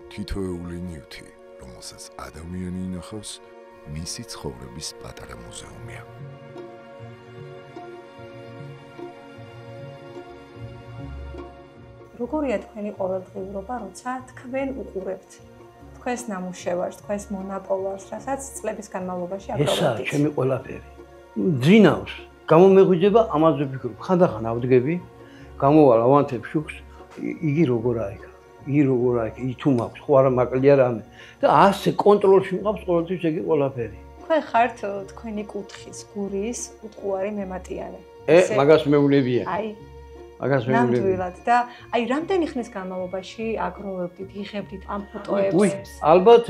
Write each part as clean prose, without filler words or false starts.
თითოეული ნივთი, რომელსაც ადამიანი ინახავს, მისი ცხოვრების პატარა მუზეუმია. როგორია თქვენი ყოველდღიურობა, როცა თქვენ უყურებთ თქვენს ნამუშევარს, თქვენს მონაპოლარს, რასაც წლების განმავლობაში აკროვებთ? ესაა ჩემი ყველაფერი. ძინავს, გამომეღვიძება, ამაზე ვფიქრობ, ხანდახან ავდგები, გამოვალ ავანთებ შუქს, იგი როგორ აიქა. იგი როგორ აიქა, იგი თუ მაქვს, ხო არა მაკლია რამე. და ასე კონტროლში მყავს ყოველთვის იგი ყველაფერი. თქვენ ხართ თქვენი კუთხის, გურიის უტყუარი მემატიანე. მაგას მეუნებია. აი მაგას მეუნებია. ნამდვილად და აი რამდენი ხნის განმავლობაში აგროვებდით, იღებდით ამ ფოტოებს? ალბათ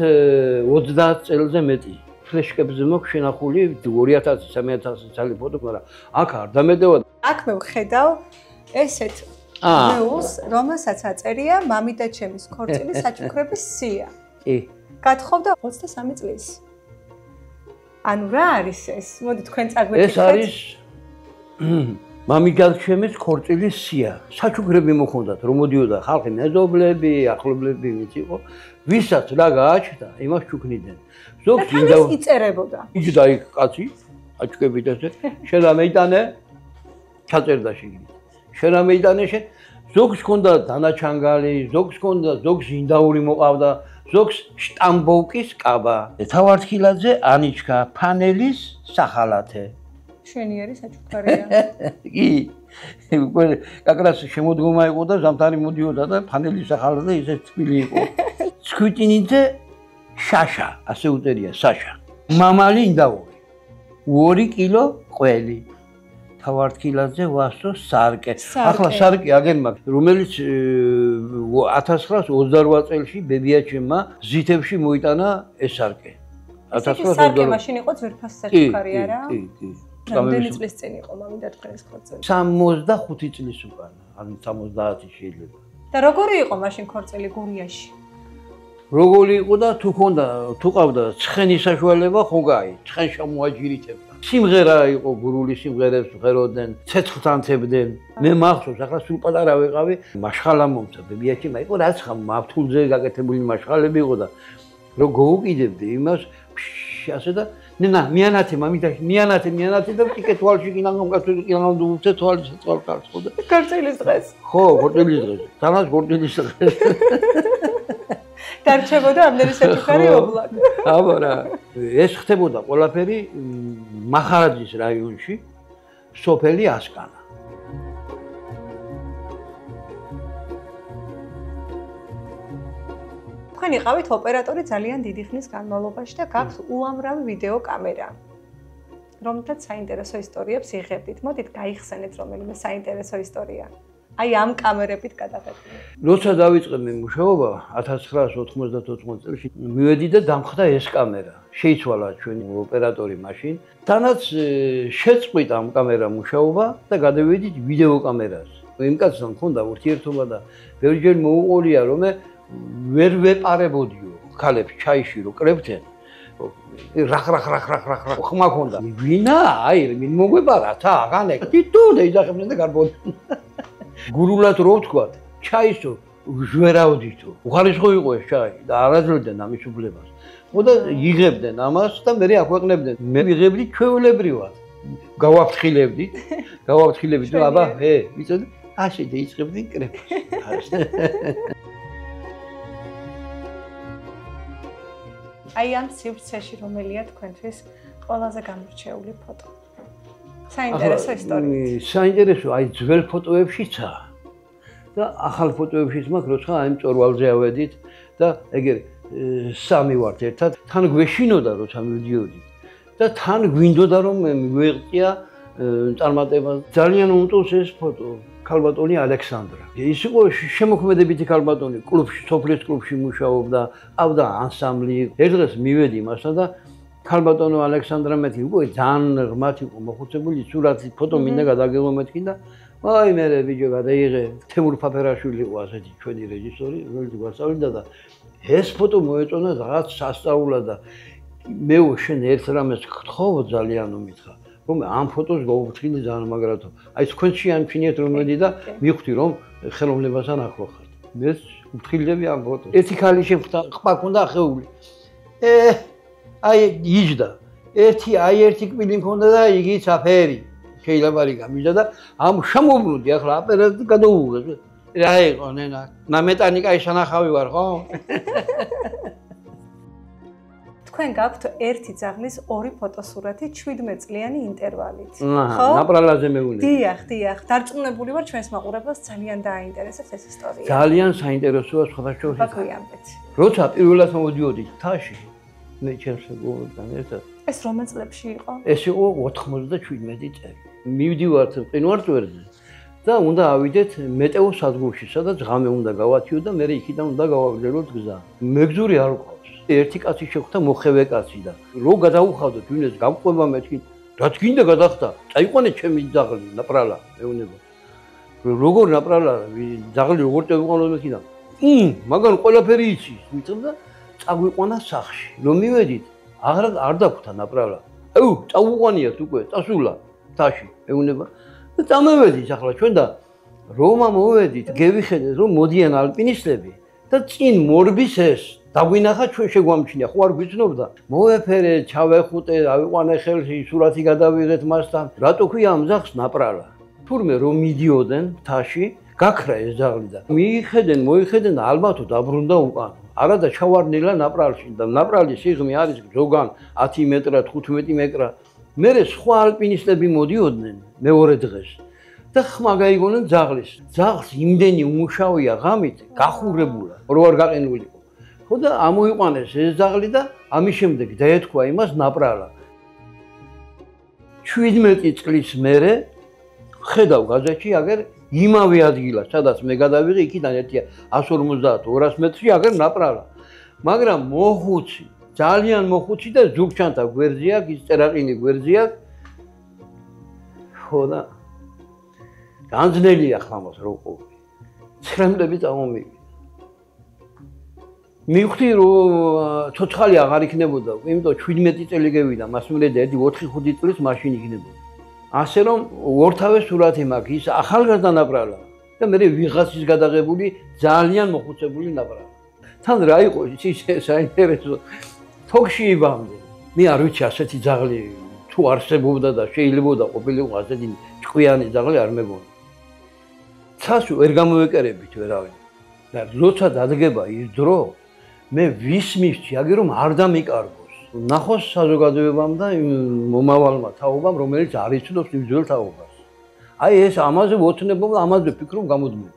30 წელზე მეტი. ფლეშკებზე მაქვს შენახული 2000-3000 წელი ფოტო, მაგრამ აქ არ დამედევა. აქ მე ვხედავ ესეთ მეულს, რომელსაც აწერია მამი და ჩემის ქორწილის საჩუქრების სია. კი. გათხოვდა 23 წლის. ანუ რა არის ეს? მოდი თქვენ წაგვეკითხეთ. ეს არის მამი და ჩემის ქორწილის სია. საჩუქრები მოხონდათ, რომ მოდიოდა ხალხი, მეზობლები, ახლობლები, ვინც იყო, ვისაც რა გააჩნდა, იმას ჩუქნიდნენ. ზოგს მინდა იწერებოდა. იგი და იქ კაცი, აჩუქებით ესე, შენ რა მეიტანე? ჩაწერდა შიგნით. შენ რა მეიტანე შენ? ზოგს ჰქონდა დანაჩანგალი, ზოგს ჰქონდა, ზოგს ინდაური მოყავდა, ზოგს შტამბოვკის კაბა. თავართხილაძე ანიჩკა ფანელის სახალათე. შვენიერი საჩუქარია. კი. კაკრას შემოდგომა იყო და ზამთარი მოდიოდა და ფანელის სახალათე ისე თბილი იყო. ცხვიტინიძე შაშა, ასე უწერია, საშა. მამალი ინდაური. 2 კილო ყველი. თავართხილაძე ვასო სარკე. ახლა სარკე აგენ მაქვს, რომელიც 1928 წელში ბებიაჩემმა ზითებში მოიტანა ეს სარკე. 1928 სარკე მაშინ იყო ძვირფას საჩუქარი არა? კი, კი. რამდენი წლის წინ იყო მამი და თქვენის ქორწილი? 65 წლის უკან, ანუ 70 შეიძლება. და როგორი იყო მაშინ ქორწილი გურიაში? როგორი იყო და თუ ქონდა, თუ ყავდა ცხენის საშუალება, ხო გაი, ცხენს შემოაჯირითებდა. სიმღერა იყო გურული სიმღერებს ვღეროდნენ, ცეცხლთან ცებდნენ. მე მახსოვს, ახლა სულ პატარა ვიყავი, მაშხალა მომცა, ბებიაჩემ აიყო რაც ხა მავთულზე გაკეთებული მაშხალები იყო და რომ გოუკიდებდი იმას, ასე და ნა, მიანათე მამიდა, მიანათე და ტიკე თვალში კინაღამ დუце თვალში თვალკარს ხო და ქორწილის დღეს. ხო, ქორწილის დღეს. თანაც ქორწილის დღეს. დარჩებოდა ამდენი საჩუქარი ობლაკ. აბა რა, ეს ხდებოდა ყველაფერი მახარაძის რაიონში, სოფელი ასკანა. თქვენ იყავით ოპერატორი ძალიან დიდი ხნის განმავლობაში და გაქვთ უამრავი ვიდეო კამერა, რომელთაც საინტერესო ისტორიებს იღებდით. მოდით გაიხსენეთ რომელიმე საინტერესო ისტორია. აი ამ კამერებით გადაღებული. როცა დავიწყე მე მუშაობა 1994 წელს მივედი და დამხდა ეს კამერა. შეიცვალა ჩვენი ოპერატორი მაშინ. თანაც შეწყვიტა ამ კამერა მუშაობა და გადავედით ვიდეო კამერას. იმ კაცთან მქონდა ურთიერთობა და ბევრჯერ მოუყოლია რომ მე ვერ ვეპარებოდიო ქალებს ჩაიში რო კრებდნენ. რახ ხმა ქონდა. ვინა? აი, მინ მოგვეპარა თა, აღანე. თითო და იძახებდნენ და გარბოდნენ. გურულად რო ვთქვათ, ჩაისო ჟვერავდითო. უხარისხო იყო ეს ჩაი და არაძლევდნენ ამის უფლებას. ხო და იღებდნენ ამას და მე აქვეყნებდნენ. მე ვიღებდი ჩვეულებრივად. გავაფრთხილებდით და აბა, ვიცოდი, ასე და იწყებდი კრებას. აი ამ სივრცეში რომელია თქვენთვის ყველაზე გამორჩეული ფოტო? საინტერესო ისტორია. საინტერესო, აი ძველ ფოტოებშიცა და ახალ ფოტოებშიც მაქვს, როცა აი მწვერვალზე ავედით და ეგერ სამი ვართ ერთად, თან გვეშინოდა როცა მივდიოდით და თან გვინდოდა რომ მივეღწია წარმატება. ძალიან უმტოვს ეს ფოტო. ქალბატონი ალექსანდრა. ის იყო შემოქმედებითი ქალბატონი, კლუბში, სოფლის კლუბში მუშაობდა, ყავდა ანსამბლი. ერთ დღეს მივედი მასთან და ქალბატონო ალექსანდრა მეთქი, უკვე ძალიან ღმათ იყო მოხუცებული, სურათი, ფოტო მინდა გადაგიღო მეთქი და აი მე ბიჭო გადაიღე. თემურ ფაფერაშვილი იყო ასეთი ჩვენი რეჟისორი, რომელიც გვასწავლიდა და ეს ფოტო მოეწონა რაღაც სასწაულად და მე შენ ერთ რამეს გთხოვ ძალიან უმითხრა. რომ ამ ფოტოს გავუფრთხილდი ძალიან მაგრათო. აი თქვენში ამჩინიეთ რომ მედი და მივხვდი რომ ხელოვნებასთან ახლო ხართ. მე ვფრთხილდები ამ ფოტოს. ერთი ქალი შემხდა, ყბა ქონდა ახეული. აი იჯდა. ერთი კბილი მქონდა და იგიც აფერი. შეიძლება რიგა მიჯდა და ამ შემოვლოდი ახლა აპერატი გადაუღეს. რა იყო ნენა? ნამეტანიკაი შანახავი ვარ, ხო? თქვენ გაქვთ ერთი ძაღლის ორი ფოტოსურათი 17 წლიანი ინტერვალით. ხო? ნაპრალაზე მეუნე. დიახ. დარწმუნებული ვარ ჩვენს მაყურებელს ძალიან დააინტერესებს ეს ისტორია. ძალიან საინტერესოა სხვადასხვა. ბაქოიანბეთ. როცა პირველად მოვიდიოდი თაში, მე ჩემს გულთან ერთად. ეს რომელ წლებში იყო? ეს იყო 97 წელი. მივდივართ მყინვარწვერზე და უნდა ავიდეთ მეტეო სადგურში, სადაც ღამე უნდა გავათიო და მე იქიდან უნდა გავავლეროთ გზა. მეგზური არ ყავს. ერთი კაცი შეხვდა მოხევე კაცი და რო გადაუხავდეთ ვინეს გამყვება მეთქი რაც გინდა გადახდა წაიყვანე ჩემი ძაღლი ნაპრალა მეუნება როგორ ნაპრალა ძაღლი როგორ წაიყვანო მეთქიდა მაგან ყველაფერი იცის მიწევ და წაგვიყვანა სახში რომ მივედით არ დაგვთა ნაპრალა წაუყვანიათ უკვე წასულა თაში მეუნება და წამოვედით ახლა ჩვენ და რომა მოვედით გევიხედეთ რომ მოდიან ალპინისტები და წინ მორბის ეს დაგვინახა ჩვენ შეგვამჩნია ხო არ გვიცნობდა მოვეფერე ჩავეხუტე ავიყვანე ხელში სურათი გადავიღეთ მასთან რატო ქვია ამ ძაღლს ნაპრალა თურმე რომ მიდიოდნენ მთაში გაქრა ეს ძაღლი და მოიხედენ და ალბათო დაბრუნდა უკან არადა ჩავარნილა ნაპრალში და ნაპრალის სიღრმე არის ზოგან 10 მეტრა 15 მეტრა მერე სხვა ალპინისტები მოდიოდნენ მეორე დღეს და ხმა გაიგონენ ძაღლს იმდენი უმუშავია ღამით გახურებულა რო არ გაყენული ხო და ამოიყვანეს ეს ძაღლი და ამის შემდეგ დაეთქვა იმას ნაპრალა 17 წლის მერე ხედავ გაზეთში აგერ იმავე ადგილას სადაც მე გადავიღე იქიდან ერთი 150-200 მეტრში აგერ ნაპრალა მაგრამ მოხუცი ძალიან მოხუცი და ზურგჩანთა გვერდზე აქვს ის წერაყინი გვერდზე აქვს ხო და განძნელია ხმამოს რო ყოფი ცხრემლები წამომივიდა მივხვდი რომ ცოცხალი აღარ იქნებოდა იმიტომ 17 წელი გევიდა მას მერე და 4-5 წლის მაშინ იქნებოდა ასე რომ ორთავე სურათი მაქვს ის ახალგაზრდა ნაპრალა და მე ვიღაცის გადაღებული ძალიან მოხუცებული ნაპრალა თან რა იყო ის საინტერესო თოქში იბამდე მე არ ვიცი ასეთი ძაღლი თუ არსებობდა და შეიძლება ყოფილიყო ასეთი ჭკვიანი ძაღლი არ მეგონა ცას ვერ გამოვეკერებით ვერავინ და როცა დადგება ის დრო მე ვის მივჭი აგერ რომ არ დამიკარგოს ნახოს საზოგადოებამ და მომავალმა თაობამ რომელიც არ იცნობს იმ ძველ თაობას აი ეს ამაზე ვოცნებობ და ამაზე ვფიქრობ გამოდმე